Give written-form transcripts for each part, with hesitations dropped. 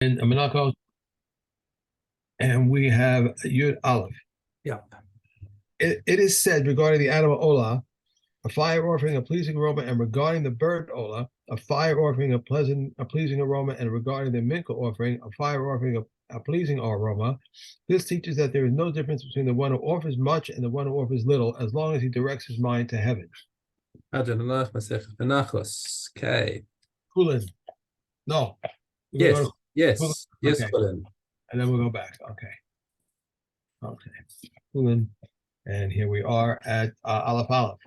in Monaco, and we have Yud Aleph. Yeah. It is said regarding the animal Ola, a fire offering a pleasing aroma, and regarding the bird Ola, a fire offering a pleasing aroma, and regarding the minka offering, a fire offering a pleasing aroma. This teaches that there is no difference between the one who offers much and the one who offers little, as long as he directs his mind to heaven. Okay. Chullin. No. Yes. Yes. Chullin. Yes, Okay. Chullin. And then we'll go back. Okay. Okay. Chullin. And here we are at Aleph Aleph.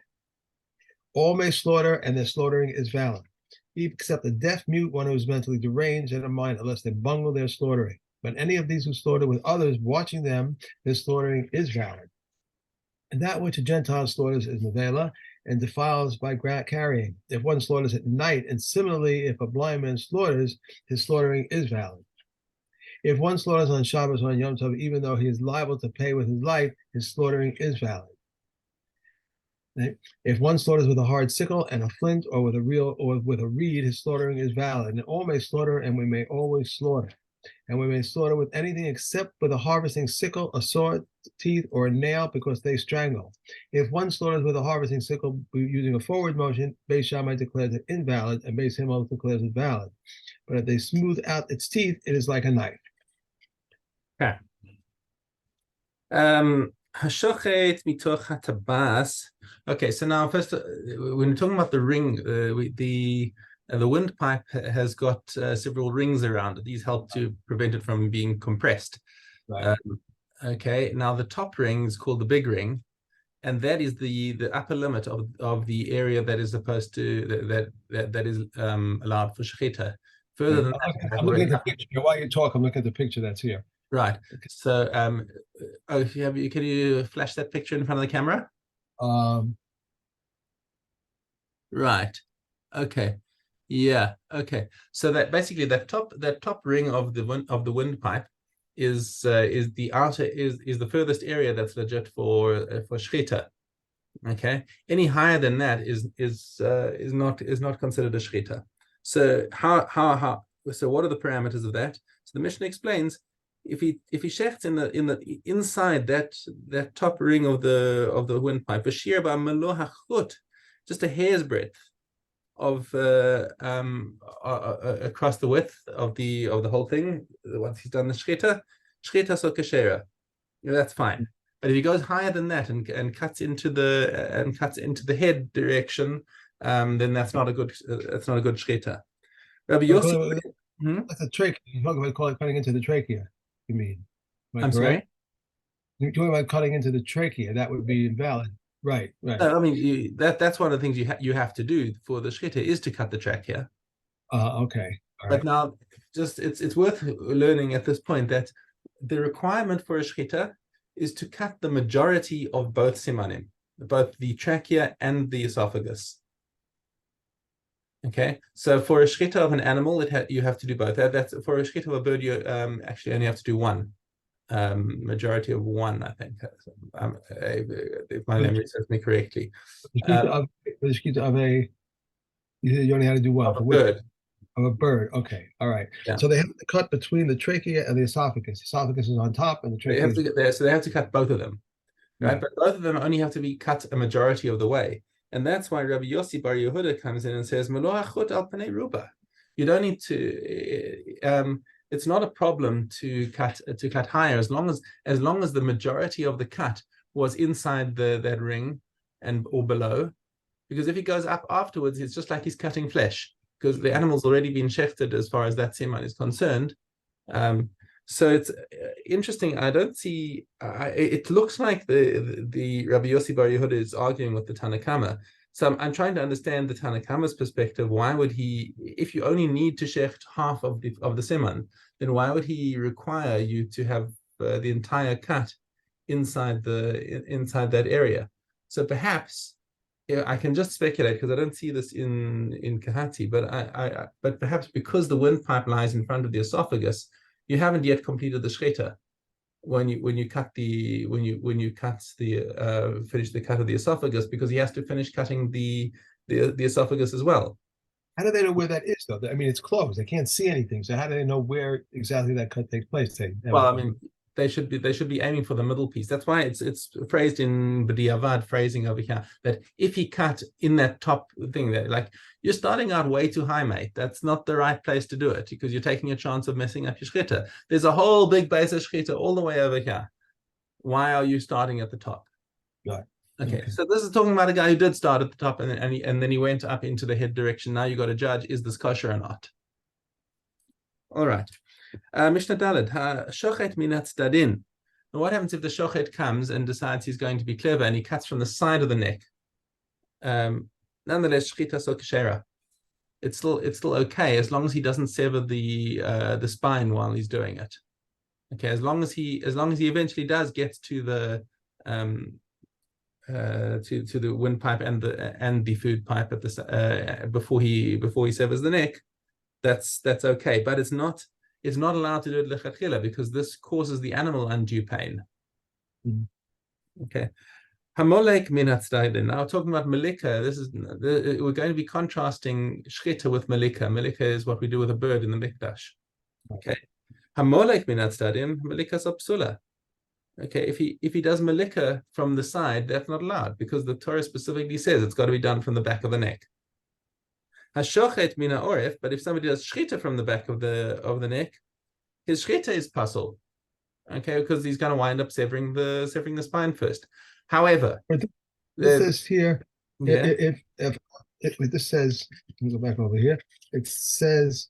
All may slaughter, and their slaughtering is valid, except the deaf mute one who is mentally deranged and a mind, unless they bungle their slaughtering. But any of these who slaughter with others watching them, their slaughtering is valid. And that which a Gentile slaughters is nevela and defiles by carrying. If one slaughters at night, and similarly, if a blind man slaughters, his slaughtering is valid. If one slaughters on Shabbos or on Yom Tov, even though he is liable to pay with his life, his slaughtering is valid. If one slaughters with a hard sickle and a flint, or with a reed, his slaughtering is valid. And all may slaughter, and we may always slaughter. And we may slaughter with anything except with a harvesting sickle, a sword, teeth, or a nail, because they strangle. If one slaughters with a harvesting sickle using a forward motion, Beis Shammai declares it invalid, and Beis Hillel declares it valid. But if they smooth out its teeth, it is like a knife. Okay. Hashochet mitoch hatabas. Okay, so now first, when we're talking about the ring, the windpipe has got several rings around it. These help to prevent it from being compressed. Right. Okay, now the top ring is called the big ring, and that is the upper limit of the area that is supposed to that is allowed for shechita. Further than that, I'm looking at the picture. While you talk, I'm looking at the picture that's here. Right. So, can you flash that picture in front of the camera? Right. Okay. Yeah. Okay. So that basically that top ring of the windpipe is the outer is the furthest area that's legit for shechita. Okay. Any higher than that is not considered a shechita. So so what are the parameters of that? So the Mishnah explains. If he shechts in the inside that top ring of the windpipe, b'shir ba'melo hachut, just a hair's breadth of across the width of the whole thing. Once he's done the shchita so kashera, that's fine. But if he goes higher than that and cuts into the head direction, then that's not a good shchita. Rabbi Yossi, that's a trachea. You talk about cutting into the trachea. You mean? I'm sorry? You're talking about cutting into the trachea. That would be invalid. Right. No, I mean, that's one of the things you have to do for the shechita is to cut the trachea. Okay. All right. But now, just it's worth learning at this point that the requirement for a shechita is to cut the majority of both simanim, both the trachea and the esophagus. Okay, so for a shechita of an animal, you have to do both. That's for a shechita of a bird, you actually only have to do one. Majority of one, I think. If my memory serves me correctly. The shechita of a, you only had to do one. Of a bird. Of a bird. Okay, all right. Yeah. So they have to cut between the trachea and the esophagus. The esophagus is on top, and the trachea. So they have to cut both of them, right? Yeah. But both of them only have to be cut a majority of the way. And that's why Rabbi Yossi Bar Yehuda comes in and says, "Melo hachut al panei ruba." You don't need to. It's not a problem to cut higher as long as the majority of the cut was inside that ring or below. Because if he goes up afterwards, it's just like he's cutting flesh because the animal's already been shechted as far as that siman is concerned. So it's interesting. I don't see. It looks like the Rabbi Yossi Bar Yehuda is arguing with the Tanna Kama. So I'm trying to understand the Tanna Kama's perspective. Why would he, if you only need to shecht half of the siman, then why would he require you to have the entire cut inside that area? So perhaps I can just speculate because I don't see this in Kahati, but perhaps because the windpipe lies in front of the esophagus, you haven't yet completed the shechita when you finish the cut of the esophagus, because he has to finish cutting the esophagus as well. How do they know where that is, though? I mean, it's closed. They can't see anything. So how do they know where exactly that cut takes place? Well, I mean, they should be aiming for the middle piece. That's why it's phrased in B'diavad phrasing over here that if he cut in that top thing, that like you're starting out way too high, mate. That's not the right place to do it because you're taking a chance of messing up your shchita. There's a whole big base of shchita all the way over here. Why are you starting at the top? Right. Okay, so this is talking about a guy who did start at the top and then he went up into the head direction. Now you got to judge, is this kosher or not? All right. Mishna Daled, shochet minat stadin. Now, what happens if the shochet comes and decides he's going to be clever and he cuts from the side of the neck? Nonetheless, shchita so kashera. It's still okay as long as he doesn't sever the spine while he's doing it. Okay, as long as he eventually does get to the to the windpipe and the food pipe at the before he severs the neck, that's okay. But it's not allowed to do it lechatchila because this causes the animal undue pain. Okay. Hamolek min hatzdaiden. Now talking about malika, we're going to be contrasting shchita with malika. Malika is what we do with a bird in the mikdash. Okay. Hamolek min hatzdadim, malika sapsula. Okay, if he does malika from the side, that's not allowed because the Torah specifically says it's got to be done from the back of the neck. Hashochet mina oref, but if somebody does shchita from the back of the neck, his shchita is pasul. Okay, because he's going to wind up severing the spine first. However, this says here, yeah. if this says, let me go back over here. It says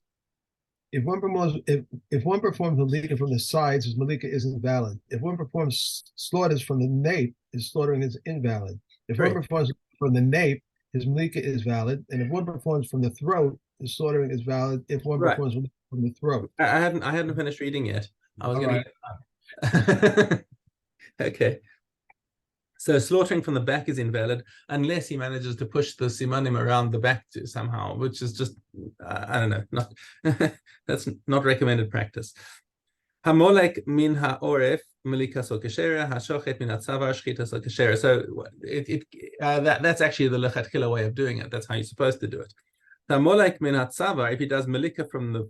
if one performs malika from the sides, his malika isn't valid. If one performs slaughters from the nape, his slaughtering is invalid. If one performs from the nape, his malika is valid. And if one performs from the throat, his slaughtering is valid. If one performs from the throat. I hadn't finished reading yet. I was going to. Okay. So slaughtering from the back is invalid unless he manages to push the simanim around the back somehow, which is just I don't know, that's not recommended practice. Hamolek min haoref malika so kashera, hashochet min hatzavar shchita so kashera. So that's actually the lechatchila way of doing it. That's how you're supposed to do it. Hamolek min hatzavar, if he does malika from the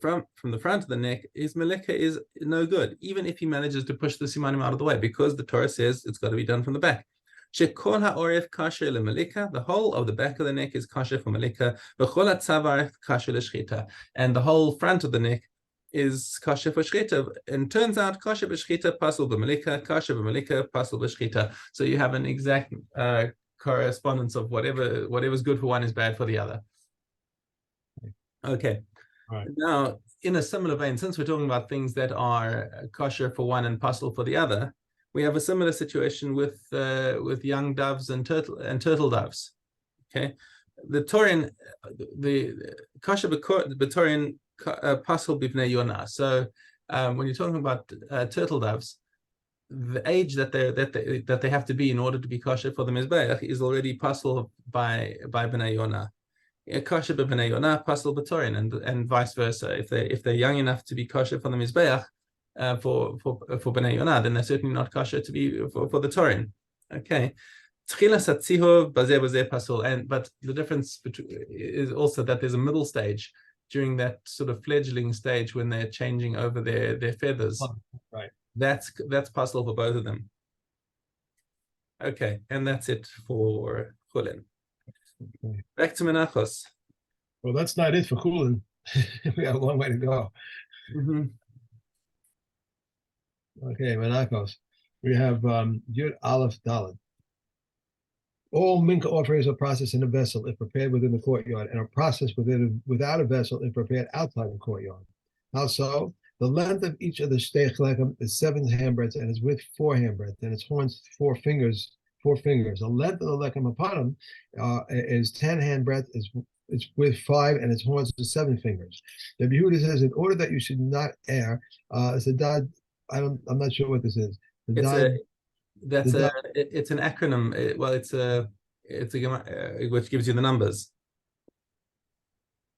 front of the neck, his malika is no good, even if he manages to push the simanim out of the way, because the Torah says it's got to be done from the back. Shekol haoref kasher lemalika, the whole of the back of the neck is kasher for malika. V'chol hatzavar kasher leshchita, and the whole front of the neck is kasher for shchita. And turns out kasher b'shchita pasul b'malika, kasher b'malika pasul b'shchita. So you have an exact correspondence of whatever's good for one is bad for the other. Okay. All right. Now, in a similar vein, since we're talking about things that are kosher for one and pasul for the other, we have a similar situation with young doves and turtle doves. Okay, the Torin, the kosher b'torin pasul b'vnei yonah. So when you're talking about turtle doves, the age that they have to be in order to be kosher for the mizbeach is already pasul by b'nei yonah. Kosher b'bnei yonah, pasul b'torin, and vice versa. If they're young enough to be kosher for the mizbeach, for b'nei yonah, then they're certainly not kosher to be for the torin. Okay. But the difference is also that there's a middle stage during that sort of fledgling stage when they're changing over their feathers. Right. That's pasul for both of them. Okay, and that's it for Chullin. Okay. Back to Menachos. Well, that's not it for Chullin. We got a long way to go. Mm-hmm. Okay, Menachos. We have Yud Aleph Dalet. All minka offerings are processed in a vessel if prepared within the courtyard, and are processed without a vessel if prepared outside the courtyard. How so? The length of each of the shteich lechem is 7 handbreadths, and its width 4 handbreadths, and its horns 4 fingers. The length of the lechem upon him is 10 handbreadths, its width 5, and its horns is 7 fingers. The Yehuda says, in order that you should not err, it's a dad. I'm not sure what this is. It's an acronym. It's a which gives you the numbers.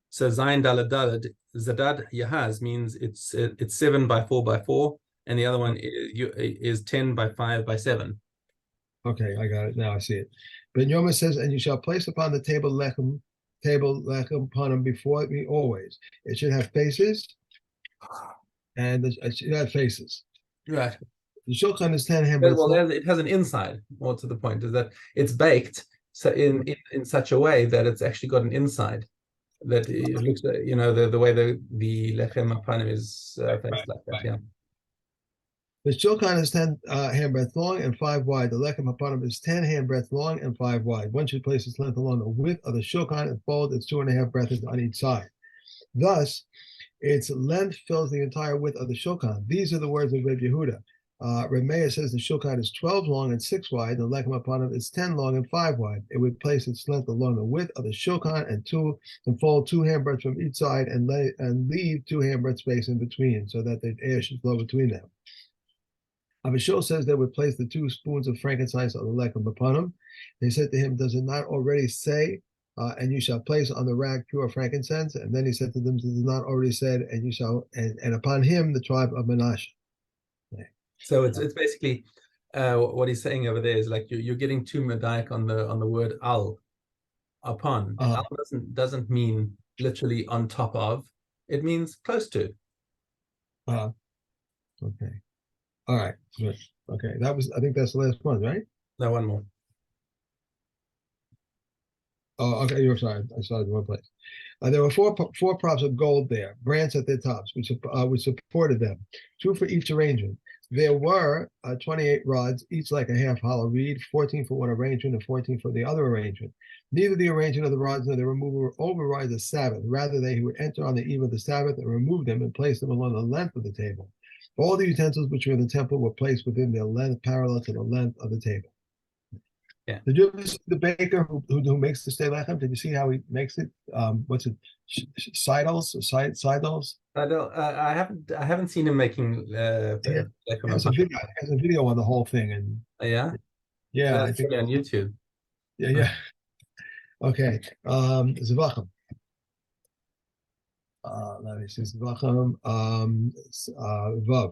So Zayin Dalad Dalad Zadad Yahaz means it's 7 by 4 by 4, and the other one is 10 by 5 by 7. Okay, I got it now. I see it. Ben Yoma says, and you shall place upon the table lechem table lechem upon him before me always. It should have faces, and it should have faces. Right. The shulchan is 10 hand Well, breadths long. it has an inside. More to the point is that it's baked so in such a way that it's actually got an inside that it looks, the way the lechem apanim is faced like that. Yeah. The shulchan is 10 hand breadths long and 5 wide. The lechem upon him is 10 hand breadths long and 5 wide. One should place its length along the width of the shulchan and fold its 2.5 breadths on each side. Thus, its length fills the entire width of the shulchan. These are the words of Reb Yehuda. Reb Meir says the shulchan is 12 long and 6 wide. The lechem upon it is 10 long and 5 wide. It would place its length along the width of the shulchan and fold 2 handbreadths from each side and leave 2 handbreadth space in between so that the air should flow between them. Avishol says they would place the 2 spoons of frankincense on the lechem upon him. They said to him, does it not already say, and you shall place on the rack pure frankincense? And then he said to them, it is not already said, and you shall, and upon him the tribe of Manasseh. Okay. So it's basically what he's saying over there is like you're getting too medaic on the word al, upon. Al doesn't mean literally on top of. It means close to. Okay. All right. Good. Okay. I think that's the last one, right? No, one more. Oh, okay. You're sorry. I saw it in one place. There were four props of gold there, branch at their tops, which supported them, 2 for each arrangement. There were 28 rods, each like a half hollow reed, 14 for one arrangement and 14 for the other arrangement. Neither the arrangement of the rods nor their removal overrides the Sabbath. Rather, they who would enter on the eve of the Sabbath and remove them and place them along the length of the table. All the utensils which were in the temple were placed within their length, parallel to the length of the table. Yeah. Did you ever see the baker who makes the stei lechem? Did you see how he makes it? What's it? Seidels? I haven't seen him making He has a video on the whole thing, and yeah, I think on YouTube. Yeah. Okay. Zvachim. Let me see. Zvachim. Vav.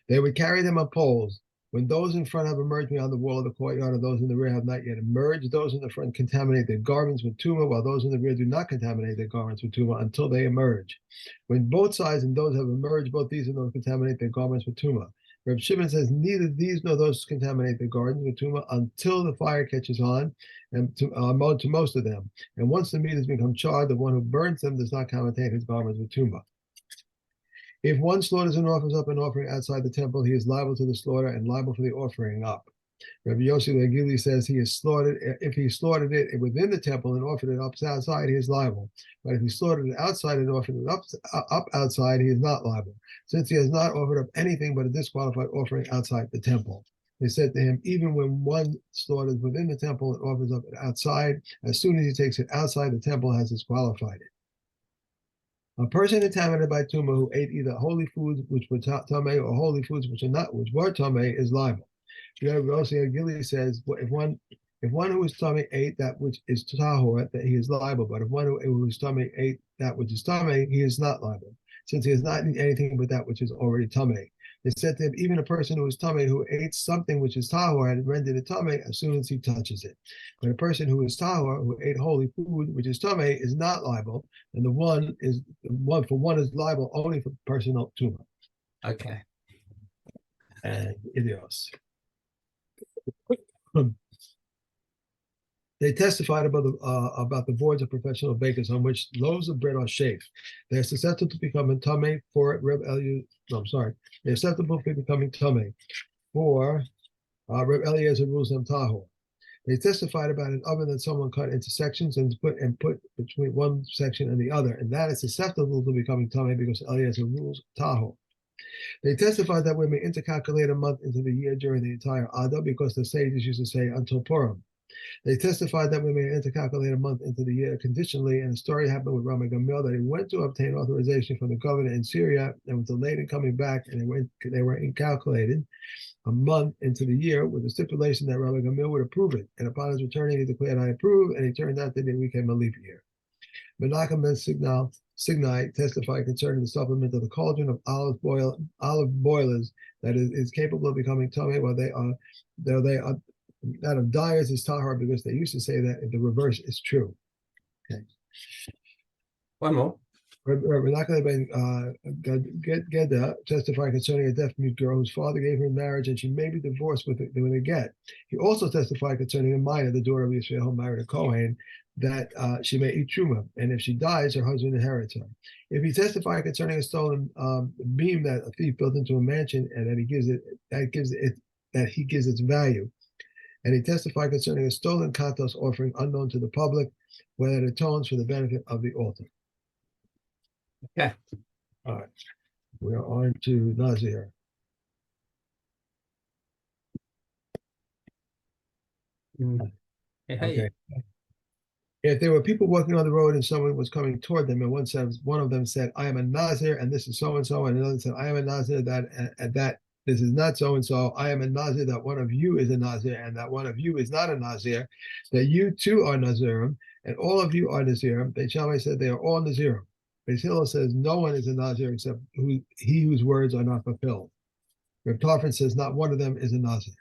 They would carry them on poles. When those in front have emerged beyond the wall of the courtyard, and those in the rear have not yet emerged, those in the front contaminate their garments with tumah, while those in the rear do not contaminate their garments with tumah until they emerge. When both sides and those have emerged, both these and those contaminate their garments with tumah. Reb Shimon says neither these nor those contaminate their garments with tumah until the fire catches on, and to most of them. And once the meat has become charred, the one who burns them does not contaminate his garments with tumah. If one slaughters and offers up an offering outside the temple, he is liable to the slaughter and liable for the offering up. Rabbi Yossi Legili says if he slaughtered it within the temple and offered it up outside, he is liable. But if he slaughtered it outside and offered it up outside, he is not liable, since he has not offered up anything but a disqualified offering outside the temple. They said to him, even when one slaughters within the temple and offers up it outside, as soon as he takes it outside, the temple has disqualified it. A person contaminated by tumah who ate either holy foods which were tamei or holy foods which were tamei is liable. Yossi Gili says if one who is tamei ate that which is tahor, that he is liable. But if one who is tamei ate that which is tamei, he is not liable, since he has not eaten anything but that which is already tamei. They said to him, even a person who is tamei who ate something which is tahor and rendered it tamei as soon as he touches it. But a person who is tahor who ate holy food which is tamei is not liable, and one is liable only for personal tumah. Okay. And idios. They testified about the boards of professional bakers on which loaves of bread are shaped. They are susceptible to becoming tamei for Reb Eliezer. No, I'm sorry. They are susceptible to becoming tamei for Reb Eliezer rules them tahor. They testified about an oven that someone cut into sections and put between one section and the other, and that is susceptible to becoming tamei because Eliezer rules tahor. They testified that we may intercalculate a month into the year during the entire Adar because the sages used to say until Purim. They testified that we may intercalculate a month into the year conditionally, and a story happened with Rama Gamil that he went to obtain authorization from the governor in Syria and was delayed in coming back, and they were incalculated a month into the year with the stipulation that Rama Gamil would approve it. And upon his returning, he declared, I approve, and he turned out that it became a leap year. Menachem ben Signai testified concerning the supplement of the cauldron of olive boilers that is capable of becoming tamei while they are that of dyers is tahor because they used to say that the reverse is true. Okay. One more. We're not going to get testify concerning a deaf mute girl whose father gave her in marriage, and she may be divorced with a get. He also testified concerning a minor, the daughter of Yisrael, who married a Kohen, that she may eat truma, and if she dies, her husband inherits her. If he testified concerning a stolen beam that a thief built into a mansion, and that he gives its value, and he testified concerning a stolen katos offering unknown to the public, whether it atones for the benefit of the altar. Okay. All right. We are on to Nazir. Hey. Okay. If there were people walking on the road and someone was coming toward them, and one of them said, "I am a Nazir, and this is so and so," and another said, "I am a Nazir that this is not so and so. I am a Nazir that one of you is a Nazir, and that one of you is not a Nazir. That you too are Nazirim, and all of you are Nazirim." Beit Shammai said they are all Nazirim. Beit Hillel says no one is a Nazir except he whose words are not fulfilled. Reb Tarfon says not one of them is a Nazir.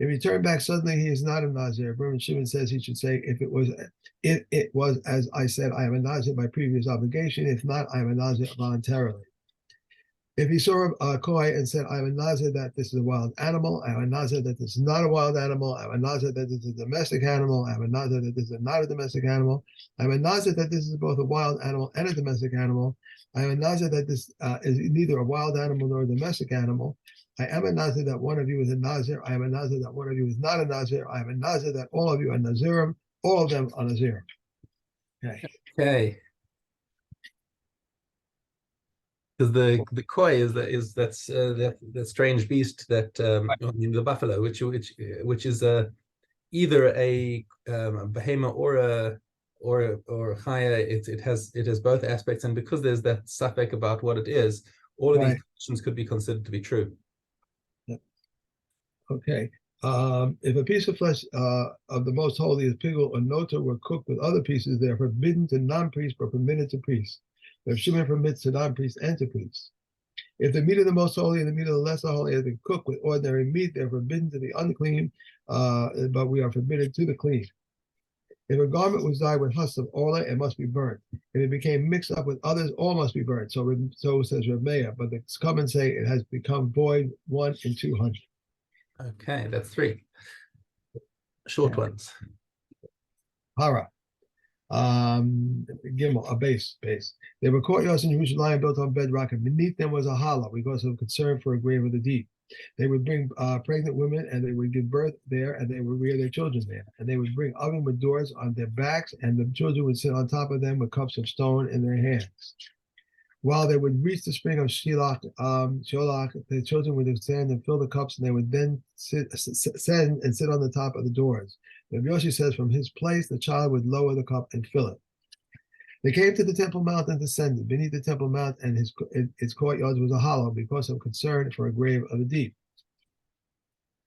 If he turned back suddenly, he is not a Nazir. Berman Shimon says he should say, if it was as I said, I am a Nazir by previous obligation. If not, I am a Nazir voluntarily. If he saw a koi and said, I am a Nazir that this is a wild animal, I am a Nazir that this is not a wild animal, I am a Nazir that this is a domestic animal, I am a Nazir that this is not a domestic animal, I am a Nazir that this is both a wild animal and a domestic animal, I am a Nazir that this is neither a wild animal nor a domestic animal, I am a Nazir that one of you is a Nazir, I am a Nazir that one of you is not a Nazir, I am a Nazir that all of you are Nazirim, all of them are Nazirim. Okay. Because the koi is that strange beast that the buffalo, which is either a behemoth or a chaya. It has both aspects, and because there's that suffix about what it is, all of these questions could be considered to be true. Yep. Okay. If a piece of flesh of the most holy is pigul or nota were cooked with other pieces, they are forbidden to non-priests but permitted to priests. If Shimon permits to non-priests and to priests. If the meat of the most holy and the meat of the lesser holy has been cooked with ordinary meat, they're forbidden to the unclean, but we are forbidden to the clean. If a garment was dyed with husk of ola, it must be burnt. If it became mixed up with others, all must be burnt. So says Reb Meir, but the come and say it has become void 1 in 200. Okay, that's 3 short ones. Hara. Gimel, a base. There were courtyards in Jerusalem built on bedrock, and beneath them was a hollow because of concern for a grave of the deep. They would bring pregnant women, and they would give birth there, and they would rear their children there. And they would bring oven with doors on their backs, and the children would sit on top of them with cups of stone in their hands. While they would reach the spring of Sholach, the children would stand and fill the cups, and they would then sit on the top of the doors. Rabbi Yoshi says from his place, the child would lower the cup and fill it. They came to the Temple Mount and descended. Beneath the Temple Mount and its courtyards was a hollow because of concern for a grave of the deep.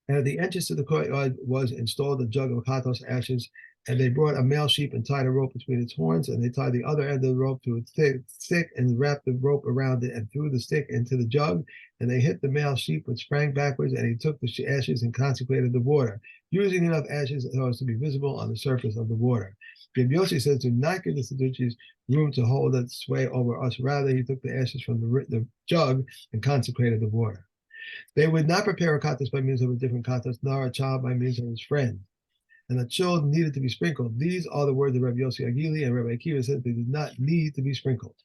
And at the entrance to the courtyard was installed a jug of katos ashes, and they brought a male sheep and tied a rope between its horns, and they tied the other end of the rope to its stick and wrapped the rope around it and threw the stick into the jug, and they hit the male sheep, which sprang backwards, and he took the ashes and consecrated the water, using enough ashes so as to be visible on the surface of the water. Rabbi Yossi says, do not give the Sadducees room to hold its sway over us. Rather, he took the ashes from the jug and consecrated the water. They would not prepare a katos by means of a different katos, nor a child by means of his friend. And the children needed to be sprinkled. These are the words of Rabbi Yossi Agili, and Rabbi Akiva said they did not need to be sprinkled.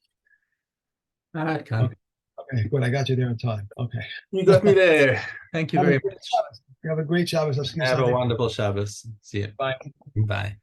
All right, Con. Okay, good. I got you there on time. Okay. You got me there. Thank you very much. You have a great Shabbos. Have a wonderful Shabbos. See you. Bye. Bye.